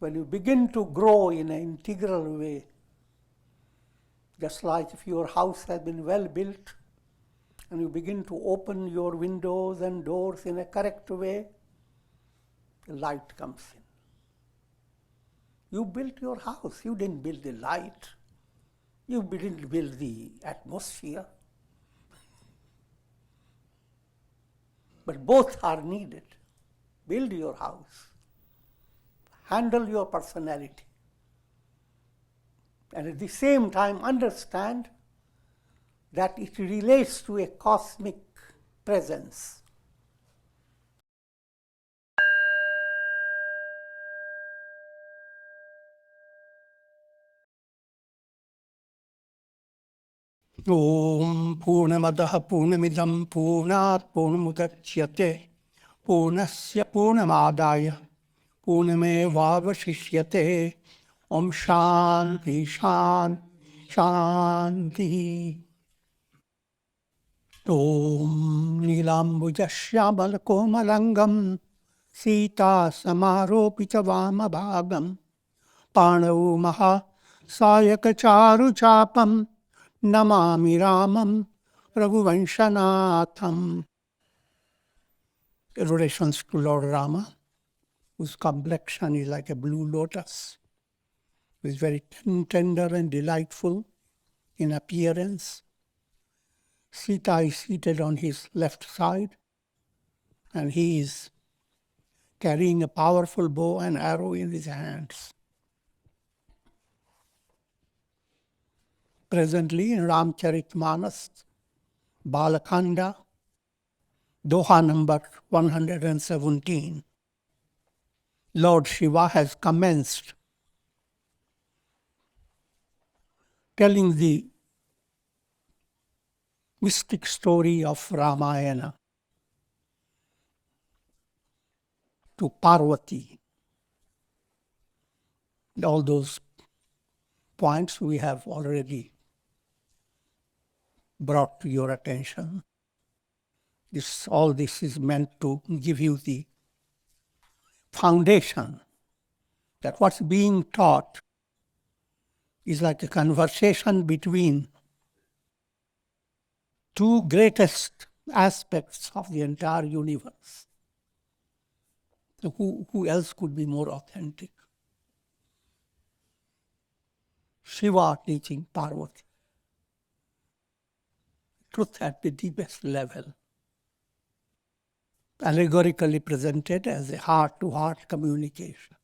when you begin to grow in an integral way, just like if your house has been well built and you begin to open your windows and doors in a correct way, the light comes in. You built your house. You didn't build the light. You didn't build the atmosphere. But both are needed. Build your house. Handle your personality. And at the same time understand that it relates to a cosmic presence. Om Purnamadaha Purnamidam Purnat Purnamudachyate Purnasya Purnamadaya Purnamevavashishyate Om Shanti Shanti Om Nilambujasyamalakomalangam Sita Samaropita Vamabhagam Panavu Maha Sayakacharu Chapam Namami Ramam Raghuvanshanatham. Adorations to Lord Rama, whose complexion is like a blue lotus, who is very tender and delightful in appearance. Sita is seated on his left side, and he is carrying a powerful bow and arrow in his hands. Presently in Ramcharitmanas, Balakanda, Doha number 117, Lord Shiva has commenced telling the mystic story of Ramayana to Parvati. All those points we have already brought to your attention. All this is meant to give you the foundation that what's being taught is like a conversation between two greatest aspects of the entire universe. So who else could be more authentic? Shiva teaching Parvati. Truth at the deepest level, allegorically presented as a heart-to-heart communication.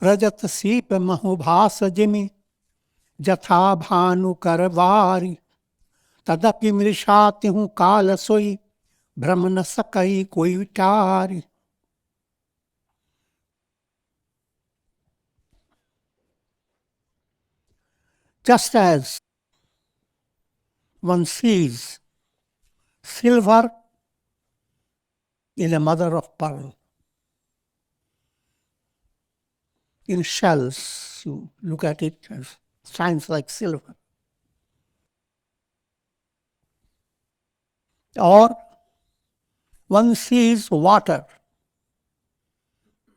Rajat Sipa Mahubhasa Jimi Jatha Bhanu Karavari Tadapi Mrishati Hu Kala Soi Brahmana Sakai Koi Vitari. Just as one sees silver in a mother of pearl, in shells, you look at it and it shines like silver. Or one sees water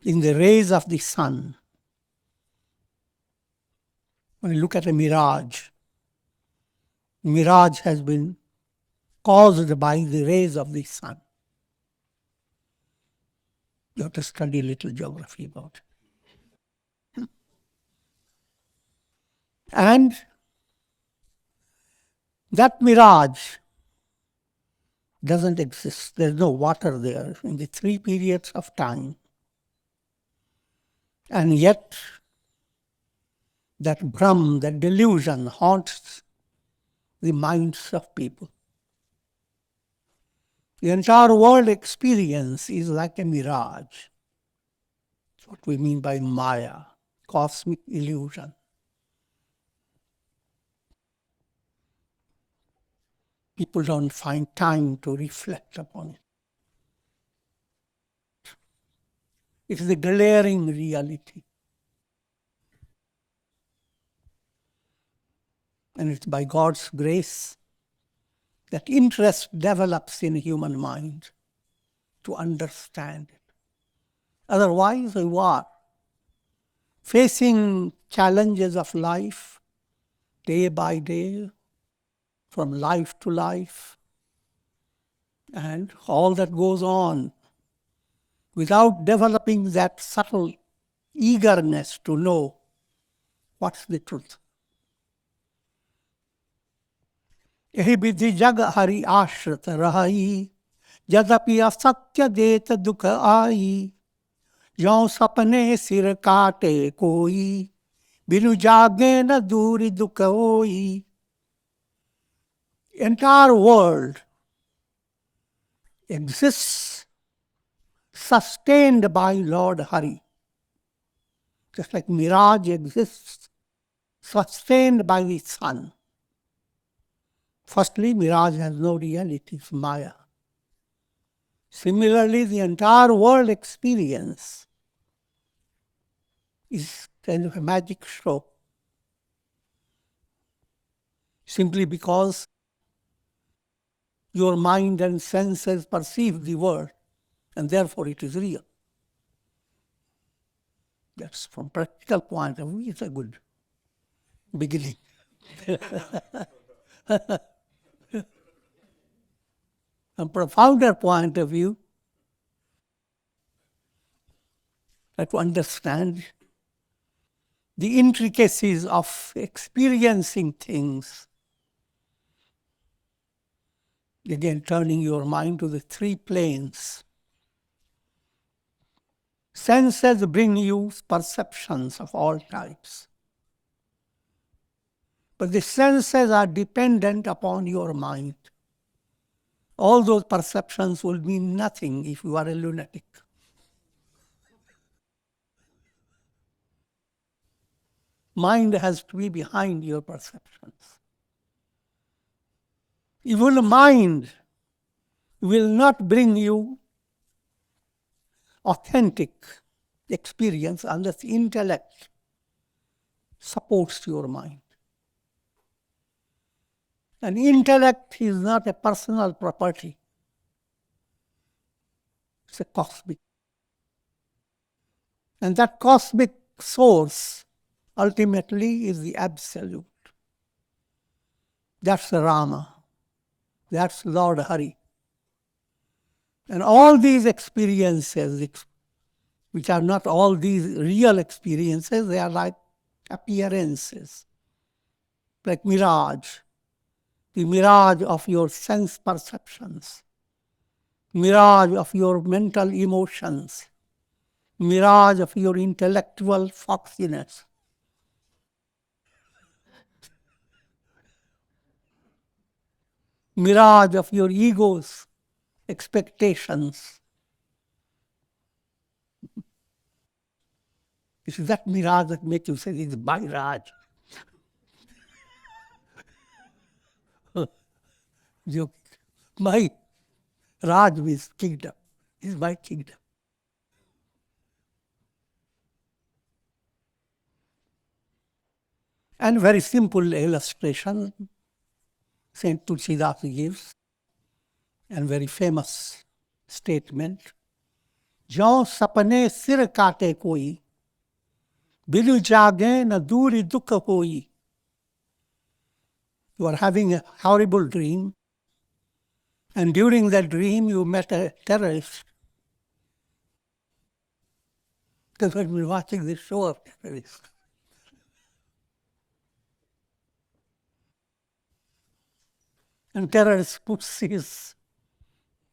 in the rays of the sun. When you look at a mirage, mirage has been caused by the rays of the sun. You have to study a little geography about it. And that mirage doesn't exist. There's no water there in the 3 periods of time. And yet, that Brahm, that delusion haunts the minds of people. The entire world experience is like a mirage. That's what we mean by Maya, cosmic illusion. People don't find time to reflect upon it. It is a glaring reality. And it's by God's grace that interest develops in human mind. to understand it. Otherwise, you are facing challenges of life day by day, from life to life, and all that goes on without developing that subtle eagerness to know what's the truth. यही विधि जग हरि आश्रित रही, यद्यपि असत्य देत दुख आई, यों सपने सिर काटे कोई, बिनु जागे न दूरी दुख होई. Entire world exists sustained by Lord Hari. Just like Mirage exists sustained by the sun. Firstly, Mirage has no reality, it's Maya. Similarly, the entire world experience is kind of a magic show. Simply because your mind and senses perceive the world, and therefore it is real. That's from practical point of view, it's a good beginning. From profounder point of view, try to understand the intricacies of experiencing things. Again, turning your mind to the three planes. Senses bring you perceptions of all types. But the senses are dependent upon your mind. All those perceptions will mean nothing if you are a lunatic. Mind has to be behind your perceptions. Even mind will not bring you authentic experience unless intellect supports your mind. And intellect is not a personal property. It's a cosmic. And that cosmic source ultimately is the absolute. That's the Rama. That's Lord Hari. And all these experiences, which are not all these real experiences, they are like appearances, like mirage. The mirage of your sense perceptions, mirage of your mental emotions, mirage of your intellectual foxiness. Mirage of your ego's expectations. It is that mirage that makes you say, it's my Raj. My Raj means kingdom. Is my kingdom. And very simple illustration Saint Tulsi gives, and very famous statement. "Jyon sapne sir kaate koi, bilu jaage na duri dukha hoi." You are having a horrible dream, and during that dream you met a terrorist. Because we've been watching this show of terrorists. And terrorist puts his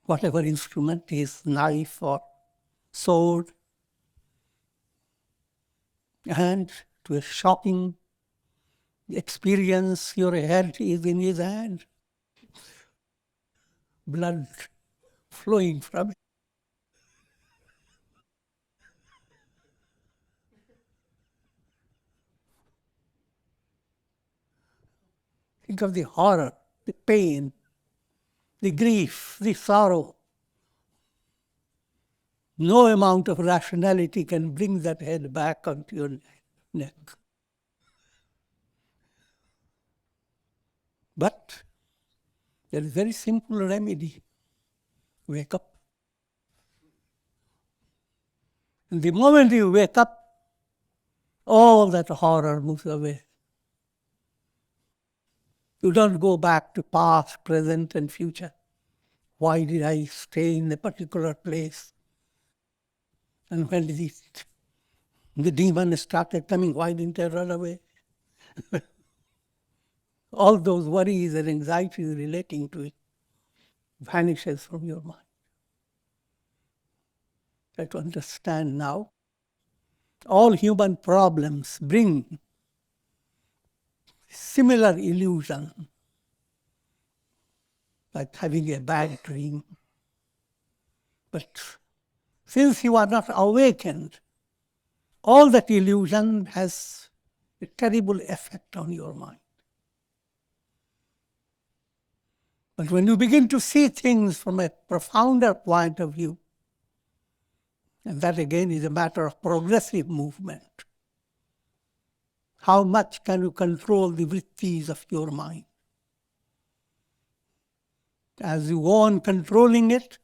whatever instrument, his knife or sword, and to a shocking experience, your head is in his hand. Blood flowing from it. Think of the horror, the pain, the grief, the sorrow. No amount of rationality can bring that head back onto your neck. But there is a very simple remedy. Wake up. And the moment you wake up, all that horror moves away. You don't go back to past, present, and future. Why did I stay in a particular place? And when the demon started coming, why didn't I run away? All those worries and anxieties relating to it vanishes from your mind. Try to understand now. All human problems bring similar illusion, like having a bad dream. But since you are not awakened, all that illusion has a terrible effect on your mind. But when you begin to see things from a profounder point of view, and that again is a matter of progressive movement, how much can you control the vrittis of your mind? As you go on controlling it,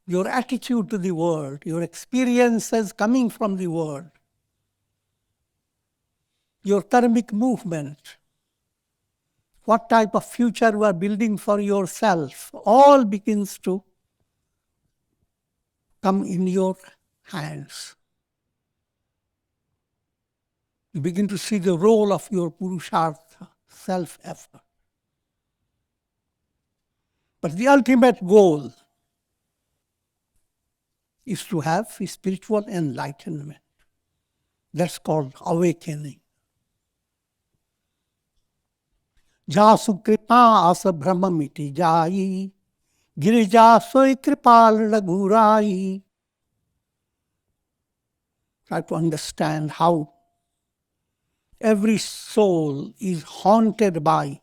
your attitude to the world, your experiences coming from the world, your karmic movement, what type of future you are building for yourself, all begins to come in your hands. You begin to see the role of your purushartha, self-effort. But the ultimate goal is to have spiritual enlightenment. That's called awakening. Jasu kripa asa brahmamiti jai, girija soy kripal lagurai. Try to understand how every soul is haunted by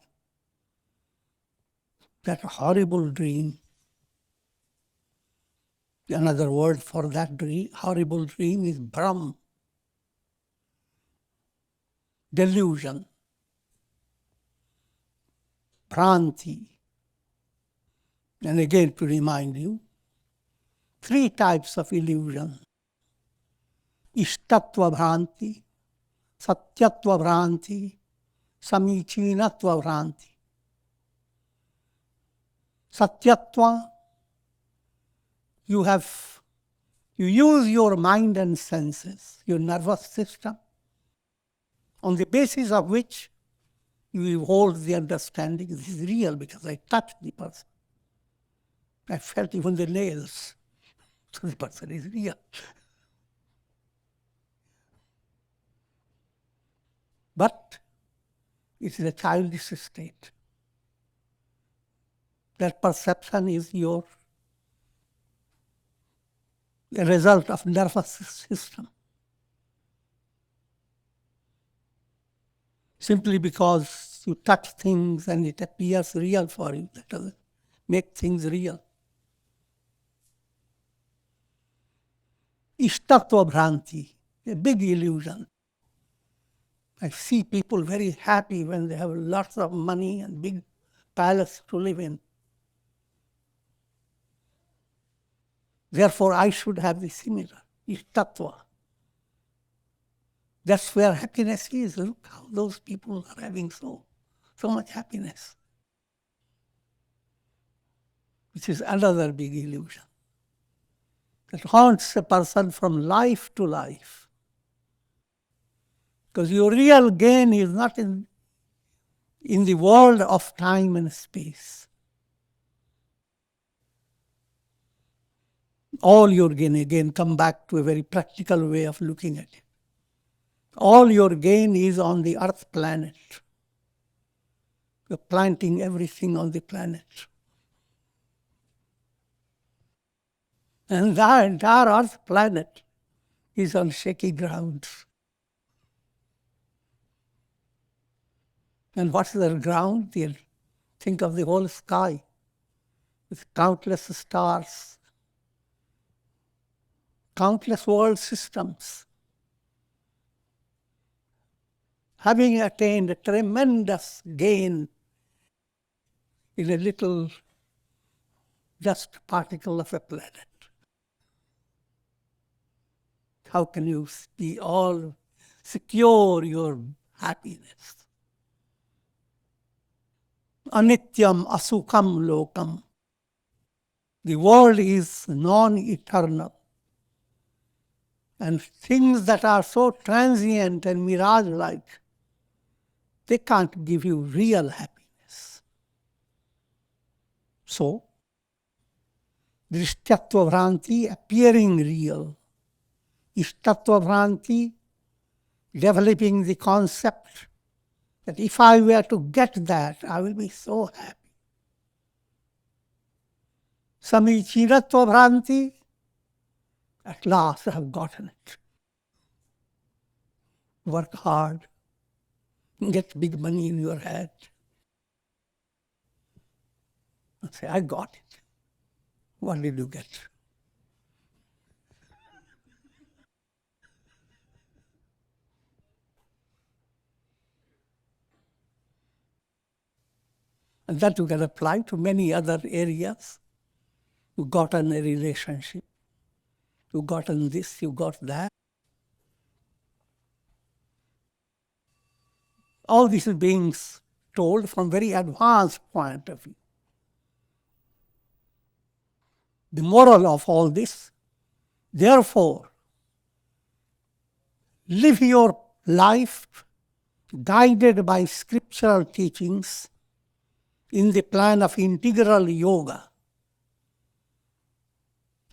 that horrible dream. Another word for that dream, horrible dream is Brahm, delusion, Bhranti. And again to remind you, 3 types of illusion. Ishtatva Bhranti, Satyatva Bhranti, Samichinatva Bhranti. Satyatva, you use your mind and senses, your nervous system, on the basis of which you hold the understanding this is real because I touched the person. I felt even the nails. So the person is real. But it is a childish state. That perception is a result of nervous system. Simply because you touch things and it appears real for you, that doesn't make things real. Ishtatva Bhranti, a big illusion. I see people very happy when they have lots of money and big palace to live in. Therefore, I should have the similar, Ishtatva. That's where happiness is. Look how those people are having so much happiness. Which is another big illusion that haunts a person from life to life. Because your real gain is not in the world of time and space. All your gain, again, come back to a very practical way of looking at it. All your gain is on the earth planet. You're planting everything on the planet. And the entire earth planet is on shaky ground. And what's the ground? Think of the whole sky with countless stars, countless world systems, having attained a tremendous gain in a little just particle of a planet. How can you be all secure your happiness? Anityam asukham lokam. The world is non-eternal. And things that are so transient and mirage-like, they can't give you real happiness. So, Drishtyatva Vranti appearing real, Ishtatva Vranti developing the concept that if I were to get that, I will be so happy. Samichinatva Vranti, at last I have gotten it. Work hard, get big money in your head, and say, I got it. What did you get? And that you can apply to many other areas. You got in a relationship, you got in this, you got that. All this is being told from very advanced point of view. The moral of all this, therefore, live your life guided by scriptural teachings in the plan of integral yoga.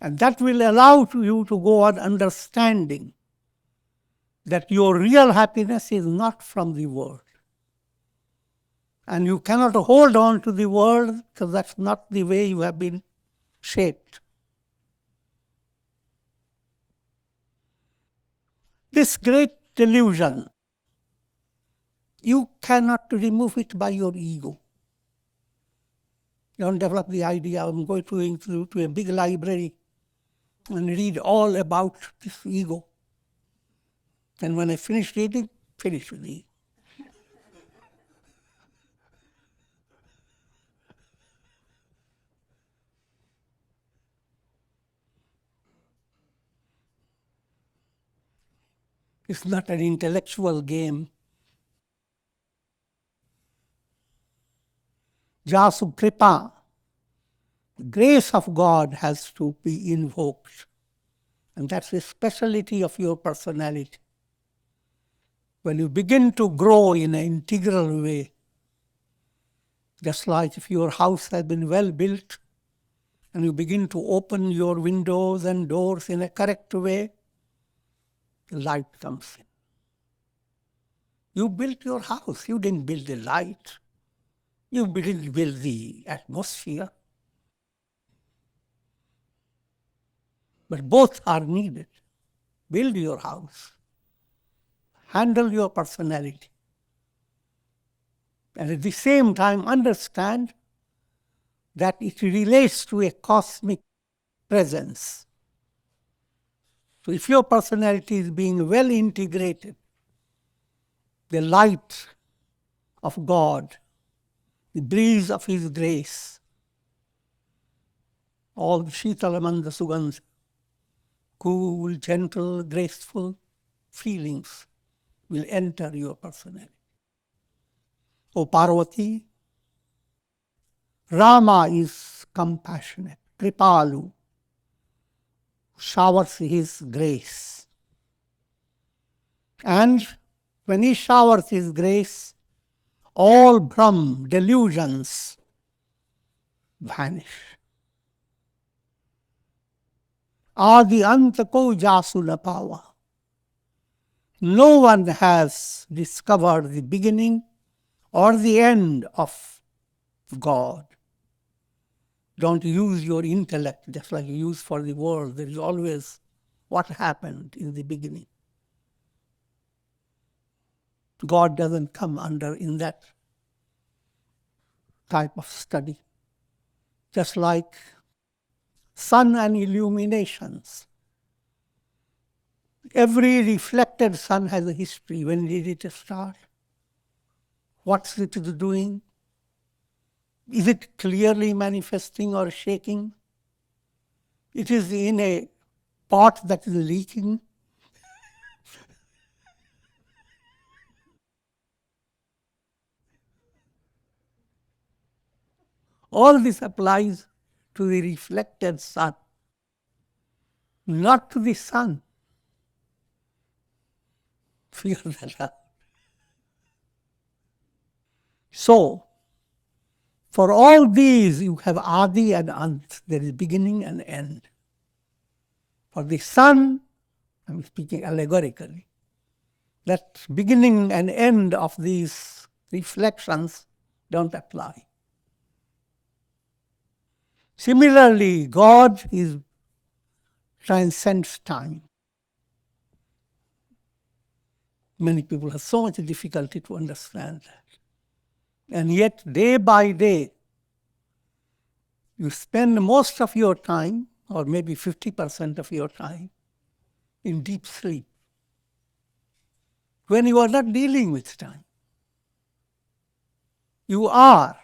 And that will allow you to go on understanding that your real happiness is not from the world. And you cannot hold on to the world because that's not the way you have been shaped. This great delusion, you cannot remove it by your ego. You don't develop the idea, I'm going to a big library and read all about this ego. And when I finish reading, finish with the ego. It's not an intellectual game. Jasu Kripa, the grace of God has to be invoked. And that's the speciality of your personality. When you begin to grow in an integral way, just like if your house has been well built, and you begin to open your windows and doors in a correct way, the light comes in. You built your house. You didn't build the light. You didn't build the atmosphere. But both are needed. Build your house. Handle your personality. And at the same time, understand that it relates to a cosmic presence. So if your personality is being well integrated, the light of God, the breeze of His grace, all the Shitalamanda Sugandha, cool, gentle, graceful feelings will enter your personality. O Parvati, Rama is compassionate, Kripalu, showers his grace. And when he showers his grace, all Brahm delusions vanish. Adi antako jasuna pava. No one has discovered the beginning or the end of God. Don't use your intellect just like you use for the world. There is always what happened in the beginning. God doesn't come under in that type of study. Just like sun and illuminations. Every reflected sun has a history. When did it start? What's it doing? Is it clearly manifesting or shaking? It is in a pot that is leaking. All this applies to the reflected sun, not to the sun. Figure that out. So, for all these, you have Adi and Ant. There is beginning and end. For the sun, I'm speaking allegorically, that beginning and end of these reflections don't apply. Similarly, God transcends time. Many people have so much difficulty to understand that. And yet, day by day, you spend most of your time, or maybe 50% of your time, in deep sleep, when you are not dealing with time. You are,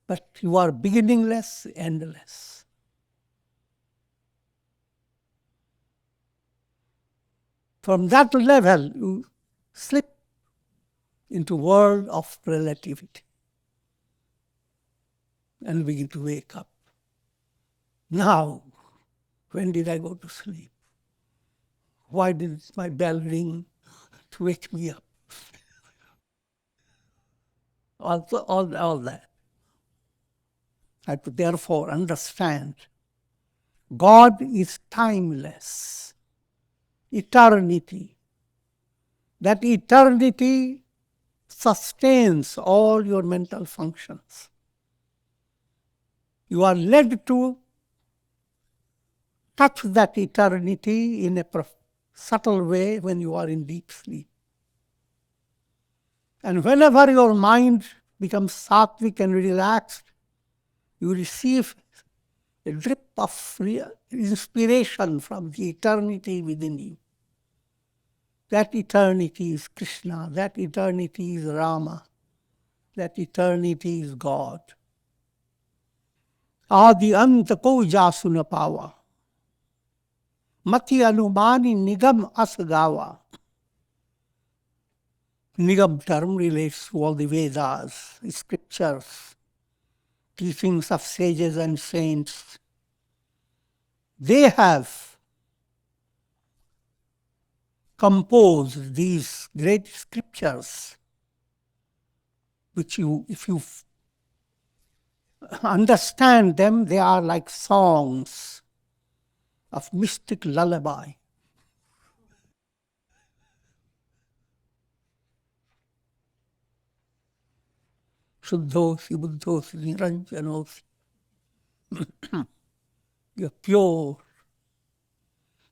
but you are beginningless, endless. From that level, you slip into world of relativity and begin to wake up. Now, when did I go to sleep? Why did my bell ring to wake me up? all that. I have to therefore understand God is timeless, eternity. That eternity sustains all your mental functions. You are led to touch that eternity in a subtle way when you are in deep sleep. And whenever your mind becomes sattvic and relaxed, you receive a drip of inspiration from the eternity within you. That eternity is Krishna, that eternity is Rama, that eternity is God. Adi ant ko jasu na pawa, mati anumani nigam asagawa. Nigam term relates to all the Vedas, scriptures, teachings of sages and saints. They have composed these great scriptures, which if you understand them, they are like songs of mystic lullaby. Shuddhosi, buddhosi, niranjanosi. You're pure,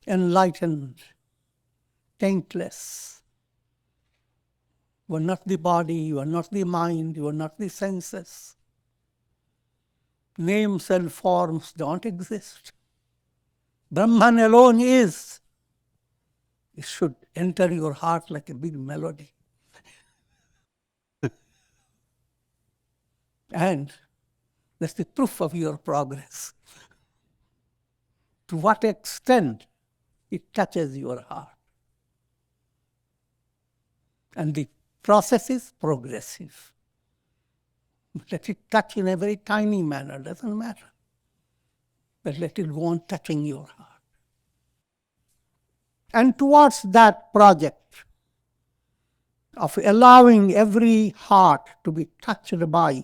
enlightened, taintless. You are not the body, you are not the mind, you are not the senses. Names and forms don't exist. Brahman alone is. It should enter your heart like a big melody. And that's the proof of your progress. To what extent it touches your heart. And the process is progressive. Let it touch in a very tiny manner, doesn't matter. But let it go on touching your heart. And towards that project of allowing every heart to be touched by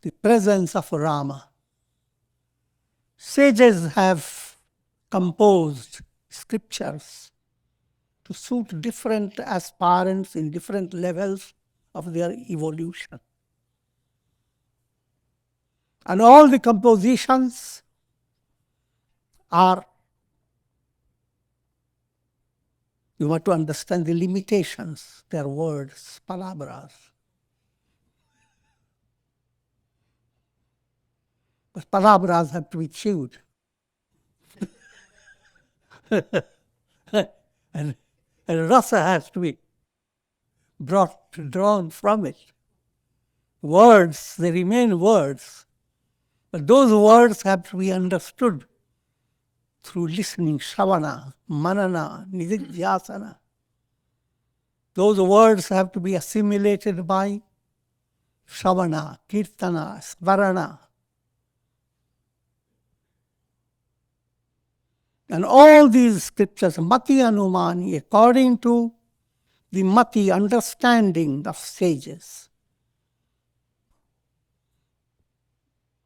the presence of Rama, sages have composed scriptures to suit different aspirants in different levels of their evolution. And all the compositions are, you want to understand the limitations, their words, palabras. But palabras have to be chewed. and rasa has to be drawn from it. Words, they remain words. But those words have to be understood through listening, shravana, manana, nididhyasana. Those words have to be assimilated by Shravana, Kirtana, Svarana. And all these scriptures, Mati Anumani, according to the Mati understanding of sages.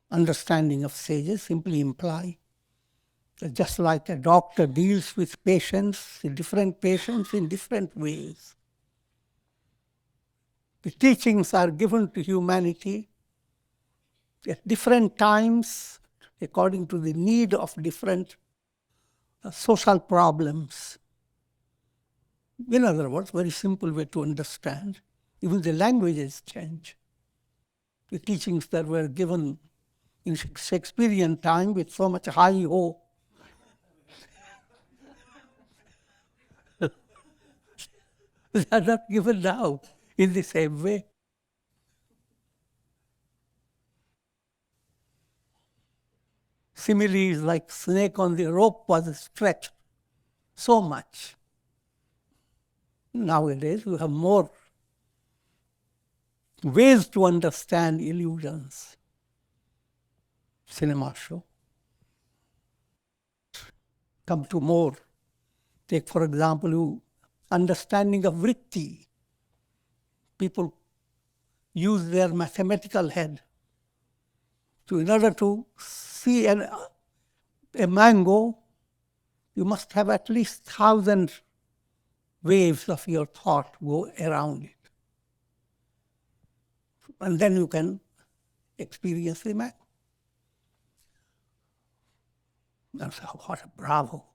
Understanding of sages simply imply that just like a doctor deals with patients in different ways, the teachings are given to humanity at different times according to the need of different social problems. In other words, very simple way to understand. Even the languages change. The teachings that were given in Shakespearean time with so much hi-ho, they are not given now in the same way. Similes like snake on the rope was stretched so much. Nowadays, we have more ways to understand illusions. Cinema show. Come to more. Take, for example, understanding of vritti. People use their mathematical head in order to see a mango, you must have at least 1,000 waves of your thought go around it. And then you can experience the mango. And so, what a bravo.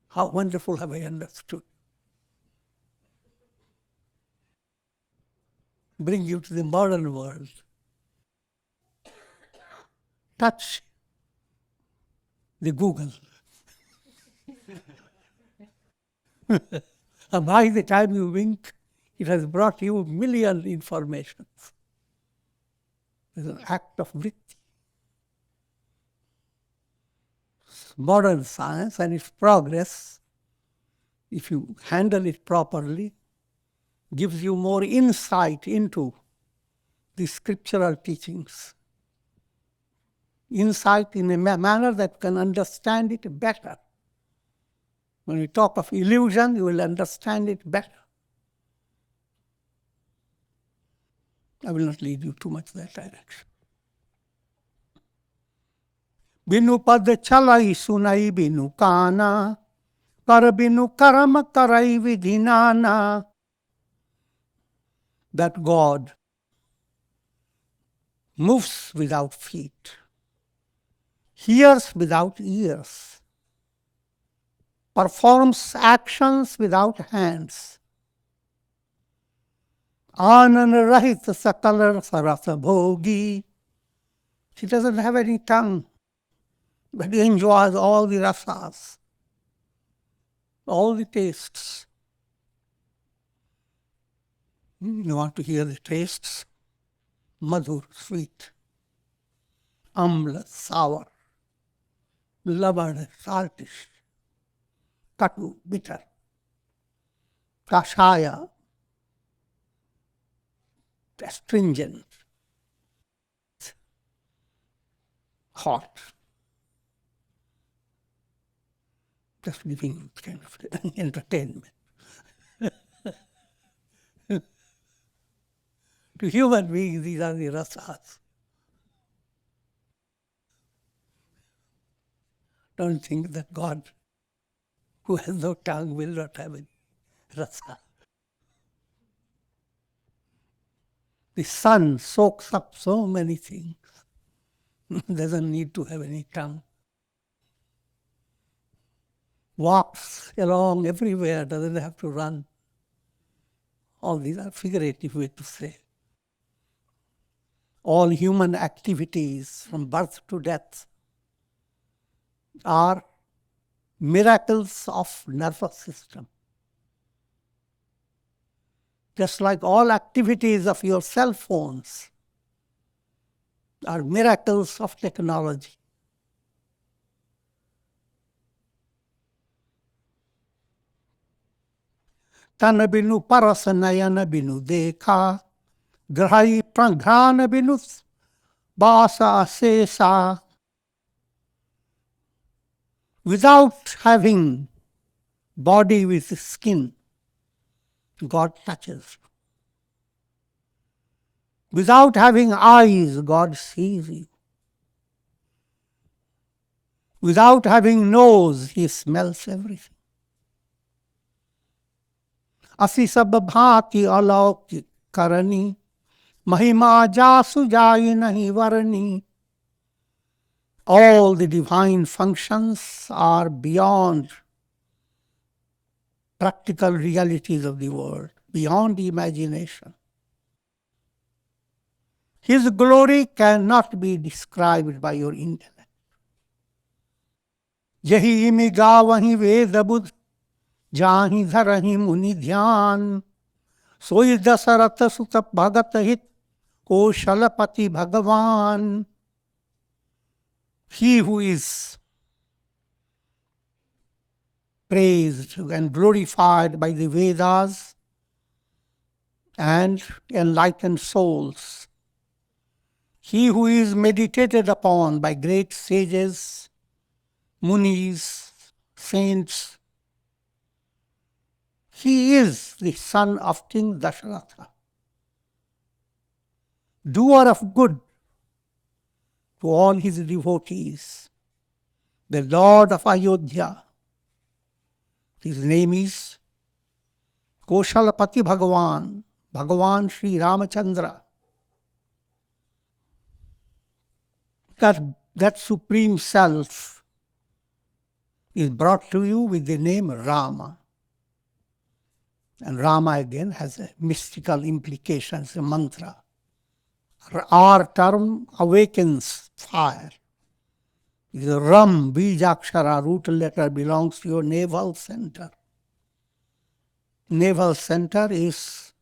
How wonderful have I understood. Bring you to the modern world. Touch the Google. And by the time you wink, it has brought you a million informations. It's an act of vritti. Modern science and its progress, if you handle it properly, gives you more insight into the scriptural teachings. Insight in a manner that can understand it better. When we talk of illusion, you will understand it better. I will not lead you too much that direction. Binu pad chalai sunai binu kana, kar binu karama karai vidhinana. That God moves without feet, hears without ears, performs actions without hands. Ananarahit sakalar sarasa bhogi. She doesn't have any tongue, but he enjoys all the rasas, all the tastes. You want to hear the tastes? Madhur, sweet. Amla, sour. Lavan, saltish. Katu, bitter. Kashaya, astringent. Hot. Just giving kind of entertainment. To human beings, these are the rasas. Don't think that God, who has no tongue, will not have any rasa. The sun soaks up so many things. Doesn't need to have any tongue. Walks along everywhere, doesn't have to run. All these are figurative way to say. All human activities from birth to death are miracles of nervous system. Just like all activities of your cell phones are miracles of technology. Tana binu parasanayana binu dekha, Grahi pranghana binus basa sesa. Without having body with skin, God touches. Without having eyes, God sees you. Without having nose, He smells everything. Asi sab bhati alaukik karani, mahima jasu jayi nahi varani. All the divine functions are beyond practical realities of the world, beyond imagination. His glory cannot be described by your intellect. Yahi imi gawahi veda buddh, jahi dharahi muni dhyan, soi dasarata sutta bhagat hit, koshalapati bhagavan. He who is praised and glorified by the Vedas and enlightened souls, he who is meditated upon by great sages, munis, saints, he is the son of King Dasharatha, doer of good to all his devotees, the Lord of Ayodhya. His name is Koshalapati Bhagavan, Bhagavan Sri Ramachandra. That Supreme Self is brought to you with the name Rama. And Rama again has a mystical implications, a mantra. Our term awakens fire. The Ram, Bijakshara, root letter, belongs to your navel center. Navel center is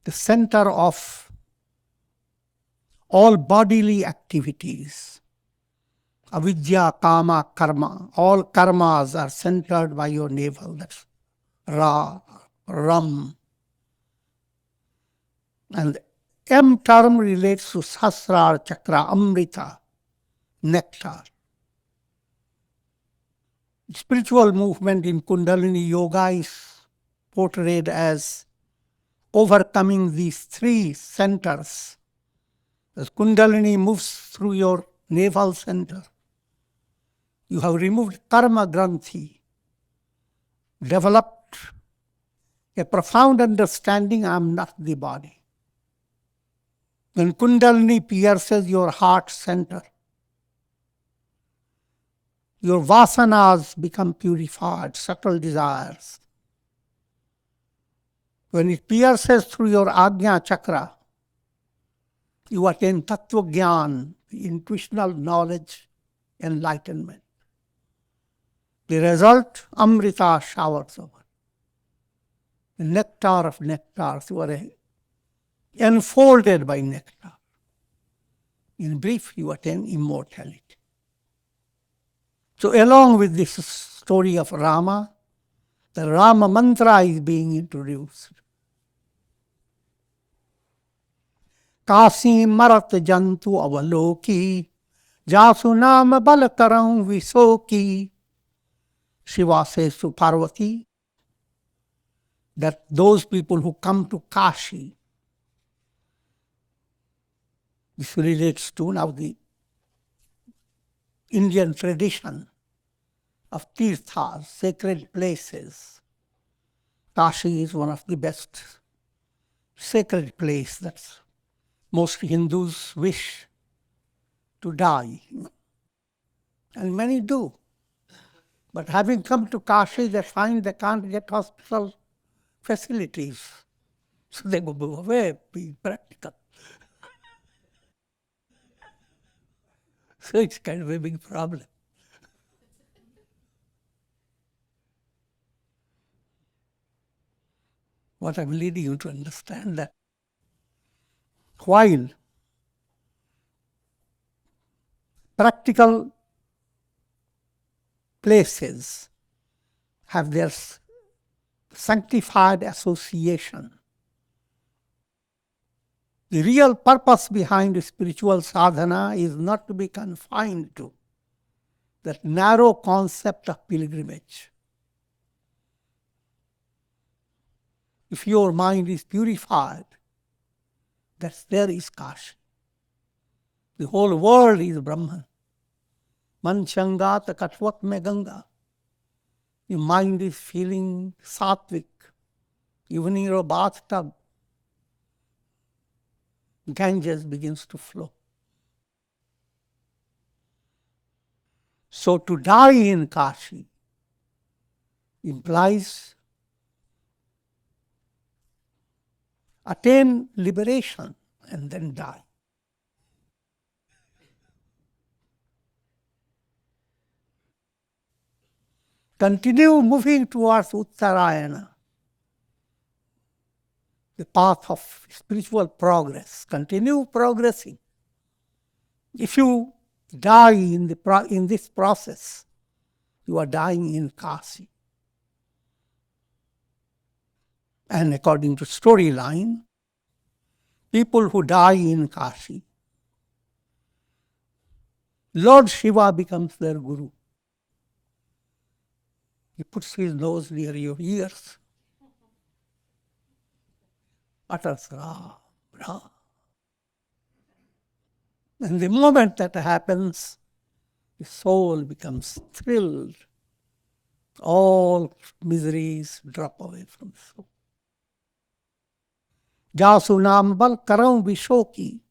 the center of all bodily activities. Avidya, kama, karma. All karmas are centered by your navel. That's Ra, Ram. And M term relates to Sahasrara Chakra, Amrita, nectar. Spiritual movement in Kundalini Yoga is portrayed as overcoming these three centers. As Kundalini moves through your navel center, you have removed karma granthi, developed a profound understanding, I am not the body. When Kundalini pierces your heart center, your vasanas become purified, subtle desires. When it pierces through your Ajna chakra, you attain Tattva Gyan, the intuitional knowledge, enlightenment. The result, Amrita showers over. The nectar of nectars, you are enfolded by nectar. In brief, you attain immortality. So along with this story of Rama, the Rama mantra is being introduced. Kasi marat jantu avaloki, jasu nama balakaram visoki. Shiva says to Parvati that those people who come to Kashi, this relates to now the Indian tradition of tirthas, sacred places. Kashi is one of the best sacred place that most Hindus wish to die. And many do. But having come to Kashi, they find they can't get hospital facilities. So they go away, being practical. So it's kind of a big problem. What I'm leading you to understand that while practical places have their sanctified association The real purpose behind spiritual sadhana is not to be confined to that narrow concept of pilgrimage. If your mind is purified, there is Kashi. The whole world is Brahman. Man Changat Katvat Me Ganga. Your mind is feeling sattvic. Even in your bathtub, Ganges begins to flow. So to die in Kashi implies attain liberation and then die. Continue moving towards Uttarayana, the path of spiritual progress. Continue progressing. If you die in this process, you are dying in Kashi. And according to storyline, people who die in Kashi, Lord Shiva becomes their guru. He puts his nose near your ears, utters Ram, Ram. And the moment that happens, the soul becomes thrilled. All miseries drop away from the soul. Jasu naam bal karam vishoki.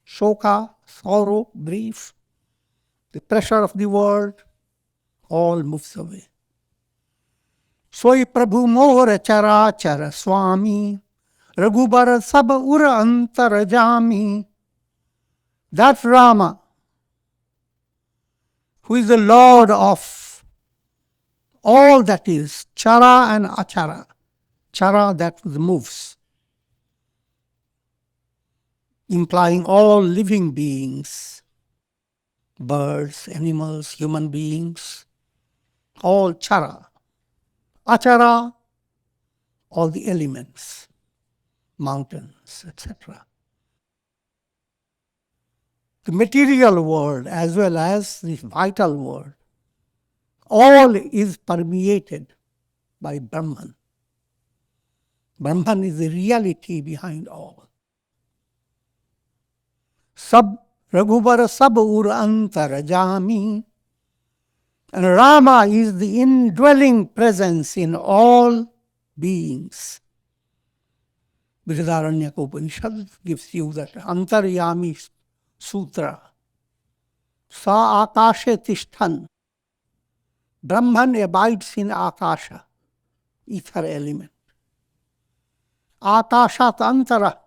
Shoka, sorrow, grief, the pressure of the world, all moves away. Soi Prabhu mor chara chara Swami, Raghubar sab ura antar jami. That Rama, who is the Lord of all that is, chara and achara. Chara, that moves, implying all living beings, birds, animals, human beings, all chara. Achara, all the elements, mountains, etc. The material world as well as the vital world, all is permeated by Brahman. Brahman is the reality behind all. Sab Raghubar sab ur antar jami. And Rama is the indwelling presence in all beings. Brihadaranyaka Upanishad gives you that Antaryami Sutra. Sa Akashe Tishthan. Brahman abides in Akasha, ether element. Akashat Antara.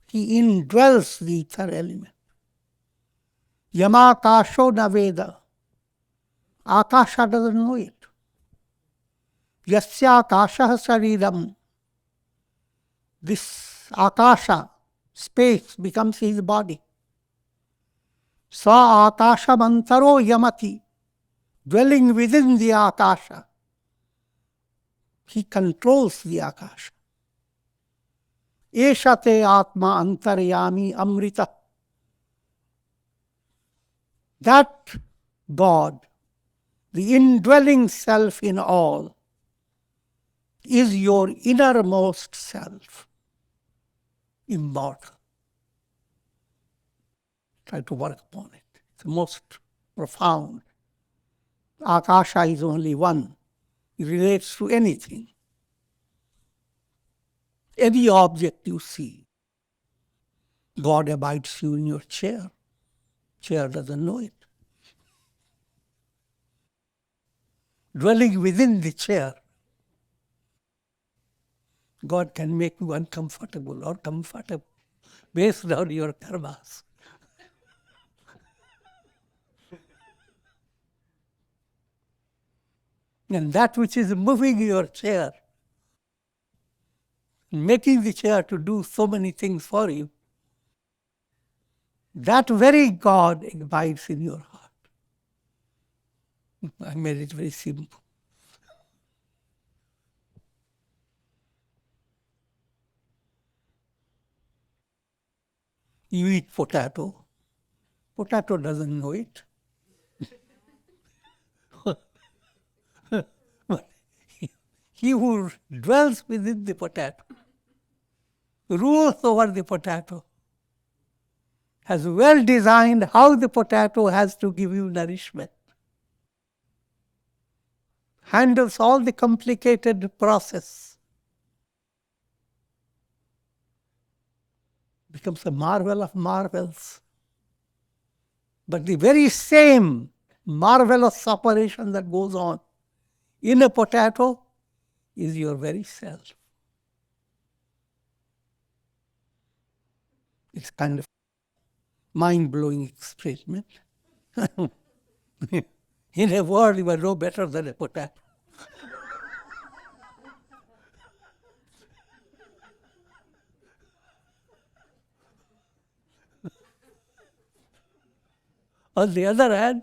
He indwells the ether element. Yamakasho Naveda. Akasha doesn't know it. Yasya Akasha Sariram. This Akasha, space, becomes his body. Sa Akasha Mantaro Yamati. Dwelling within the Akasha. He controls the Akasha. Eshate Atma Antaryami Amrita. That God, the indwelling self in all, is your innermost self, immortal. Try to work upon it. It's the most profound. Akasha is only one. It relates to anything. Any object you see. God abides you in your chair. Chair doesn't know it. Dwelling within the chair, God can make you uncomfortable or comfortable based on your karmas. And that which is moving your chair, making the chair to do so many things for you, that very God abides in your heart. I made it very simple. You eat potato. Potato doesn't know it. But he who dwells within the potato, rules over the potato, has well designed how the potato has to give you nourishment, handles all the complicated process, becomes a marvel of marvels. But the very same marvelous operation that goes on in a potato is your very self. It's kind of mind-blowing experiment. In a world, you are no better than a potato. On the other hand,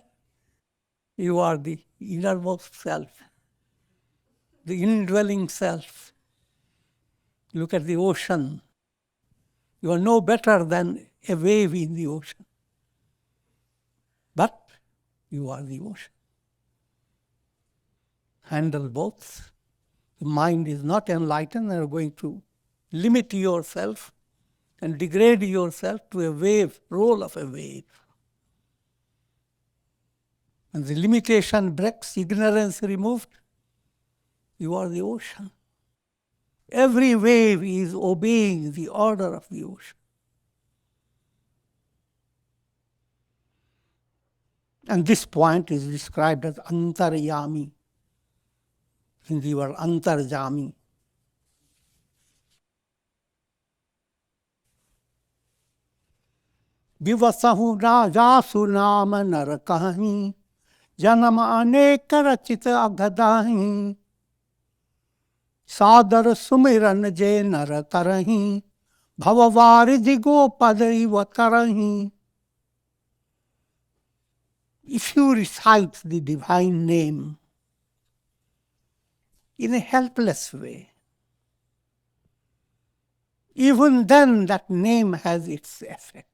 you are the innermost self, the indwelling self. Look at the ocean. You are no better than a wave in the ocean. But you are the ocean. Handle both. The mind is not enlightened and you are going to limit yourself and degrade yourself to a wave, role of a wave. And the limitation breaks, ignorance removed, you are the ocean. Every wave is obeying the order of the ocean. And this point is described as antaryami. Hindi word antarjami. Vivasahu rajasu nama narakahi, janama aneka rachita agadahi, sadar sumiran je narakarahi, bhavavari gopadai vatarahi. If you recite the divine name in a helpless way, even then that name has its effect.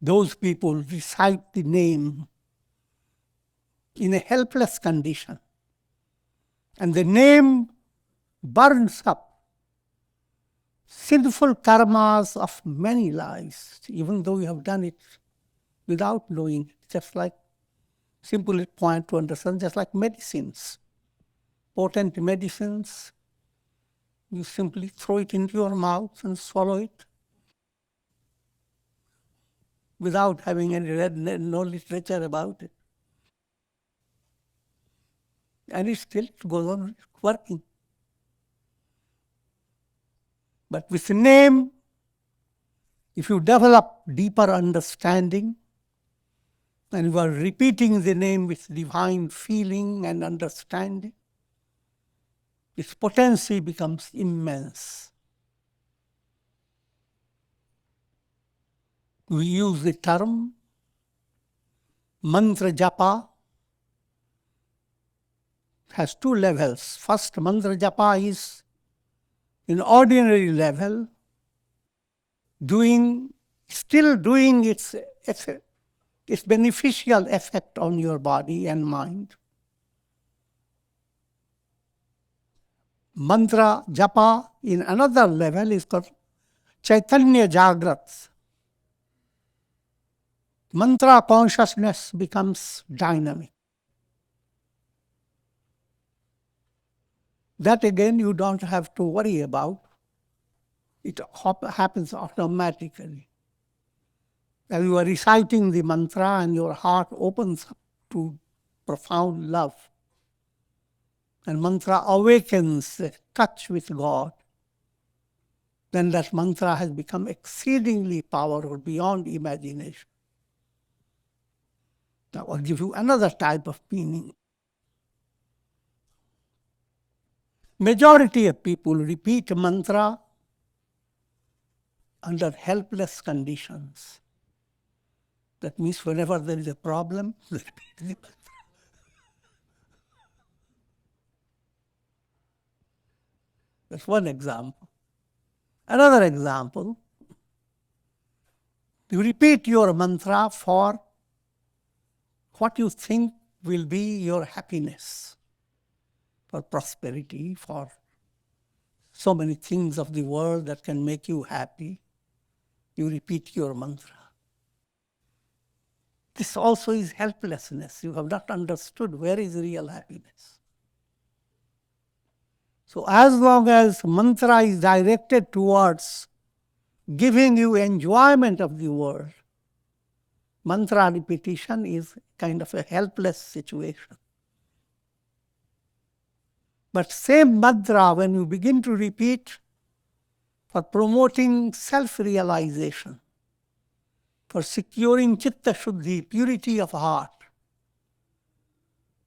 Those people recite the name in a helpless condition, and the name burns up sinful karmas of many lives, even though you have done it without knowing, just like, simple point to understand, just like medicines, potent medicines, you simply throw it into your mouth and swallow it without having any no literature about it. And it still goes on working. But with the name, if you develop deeper understanding, and you are repeating the name with divine feeling and understanding, its potency becomes immense. We use the term mantra japa. Has two levels. First, mantra japa is in ordinary level, still doing its beneficial effect on your body and mind. Mantra japa in another level is called Chaitanya Jagrat. Mantra consciousness becomes dynamic. That again you don't have to worry about. It happens automatically. As you are reciting the mantra and your heart opens up to profound love, and mantra awakens the touch with God, then that mantra has become exceedingly powerful beyond imagination. Now I'll give you another type of meaning. Majority of people repeat mantra under helpless conditions. That means whenever there is a problem, they repeat the mantra. That's one example. Another example, You repeat your mantra for what you think will be your happiness, for prosperity, for so many things of the world that can make you happy. You repeat your mantra. This also is helplessness. You have not understood where is real happiness. So as long as mantra is directed towards giving you enjoyment of the world, mantra repetition is kind of a helpless situation. But same mantra, when you begin to repeat for promoting self-realization, for securing chitta shuddhi, purity of heart,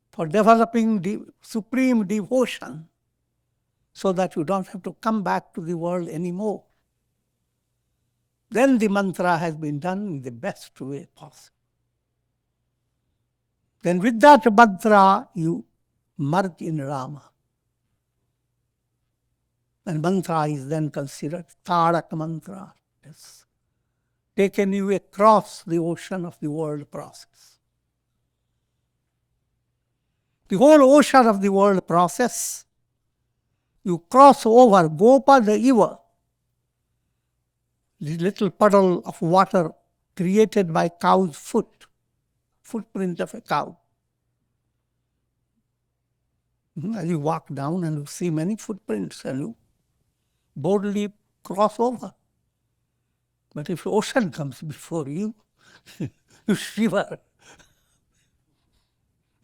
for developing supreme devotion, so that you don't have to come back to the world anymore, then the mantra has been done in the best way possible. Then with that mantra, you merge in Rama. And mantra is then considered Tarak mantra. It's taken you across the ocean of the world process. The whole ocean of the world process, you cross over Gopa the Iva, the little puddle of water created by cow's footprint of a cow. As you walk down and you see many footprints and you boldly cross over. But if ocean comes before you, you shiver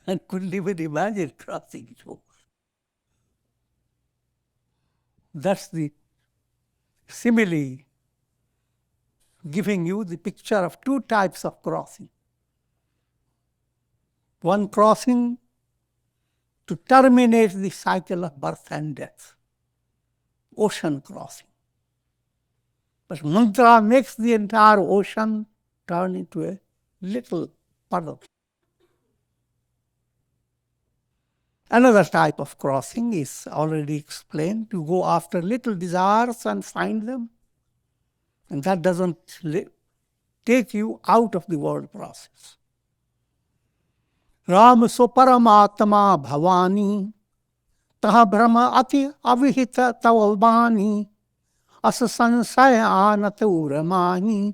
and couldn't even imagine crossing it over. That's the simile giving you the picture of two types of crossing. One crossing to terminate the cycle of birth and death, ocean crossing. But mantra makes the entire ocean turn into a little puddle. Another type of crossing is already explained, to go after little desires and find them. And that doesn't take you out of the world process. Ram so paramatma bhavani, taha brahma ati avihita tavabani, asa sansaya anata uramani,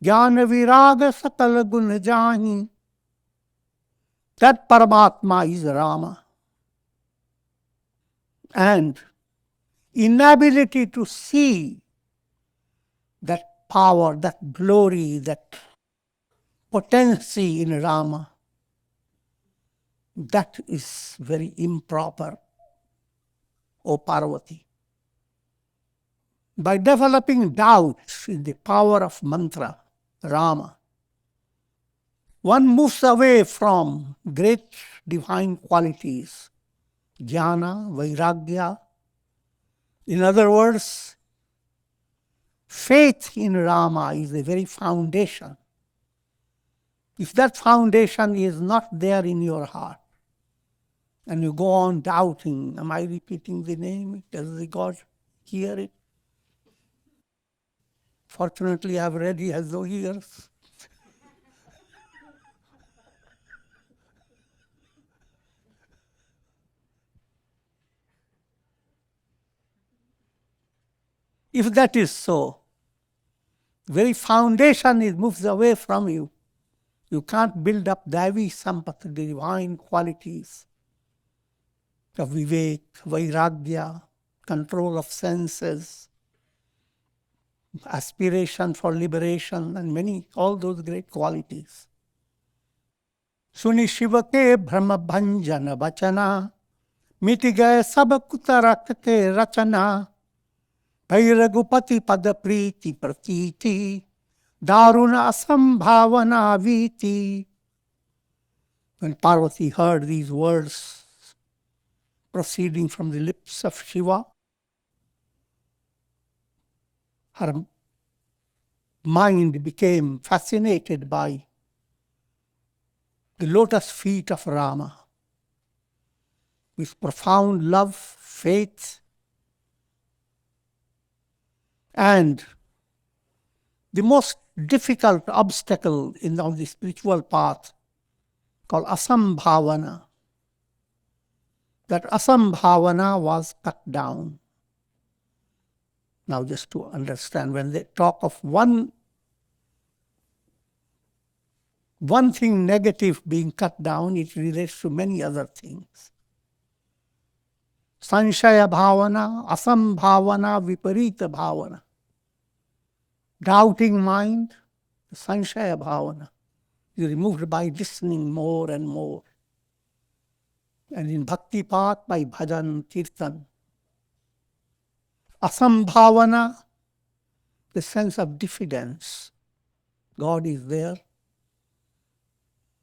jnana viraga sakala gun jani. That Paramatma is Rama. And inability to see that power, that glory, that potency in Rama, that is very improper, O Parvati. By developing doubt in the power of mantra, Rama, one moves away from great divine qualities, jnana, vairagya. In other words, faith in Rama is the very foundation. If that foundation is not there in your heart, and you go on doubting, am I repeating the name? Does the God hear it? Fortunately, I have read He has no ears. If that is so, the very foundation moves away from you. You can't build up Daivi Sampati, the divine qualities of Vivek, Vairagya, control of senses, aspiration for liberation, and all those great qualities. Suni Shiva ke brahma bhanjana bachana, miti gaye sab kutarak ke rachana, Bhairagupati pada priti pratiti, daruna asambhavana viti. When Parvati heard these words proceeding from the lips of Shiva, her mind became fascinated by the lotus feet of Rama. With profound love, faith, and the most difficult obstacle on the spiritual path, called asambhavana. That asambhavana was cut down. Now, just to understand, when they talk of one thing negative being cut down, it relates to many other things. Sanshaya bhavana, asambhavana, viparita bhavana. Doubting mind, sanshaya bhavana, is removed by listening more and more. And in bhakti path, by bhajan, kirtan. Asambhavana, the sense of diffidence. God is there,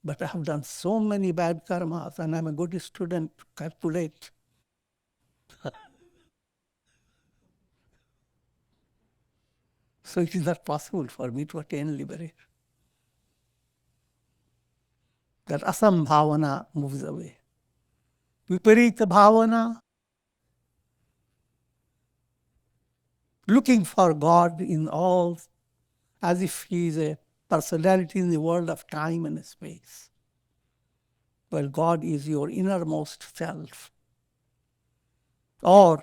but I have done so many bad karmas and I'm a good student to calculate. So it is not possible for me to attain liberation. That asambhavana moves away. Viparita bhavana, looking for God in all, as if He is a personality in the world of time and space. Well, God is your innermost self. Or,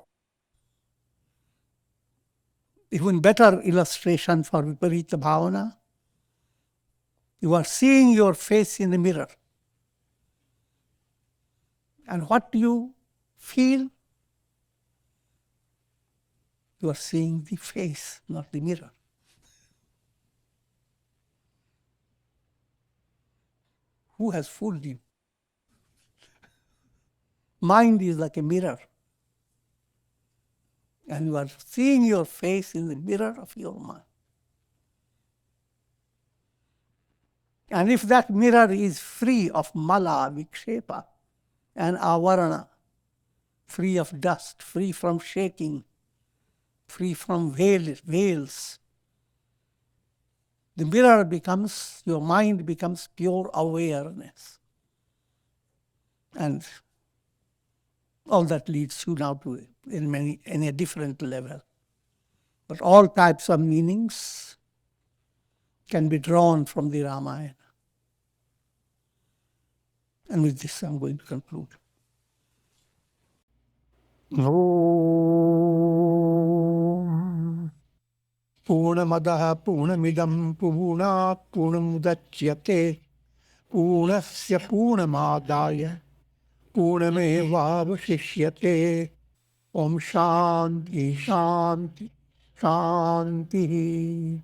even better illustration for viparita bhavana, you are seeing your face in the mirror. And what do you feel? You are seeing the face, not the mirror. Who has fooled you? Mind is like a mirror. And you are seeing your face in the mirror of your mind. And if that mirror is free of mala, vikshepa, and avarana, free of dust, free from shaking, free from veils, the mirror becomes, your mind becomes pure awareness. And all that leads you now to in a different level. But all types of meanings can be drawn from the Ramayana. And with this I'm going to conclude. Om Purnamadaha Purnamidam Purnat Purnamudachyate Purnasya Purnamadaya Purnamevavashishyate. Om Shanti Shanti Shanti.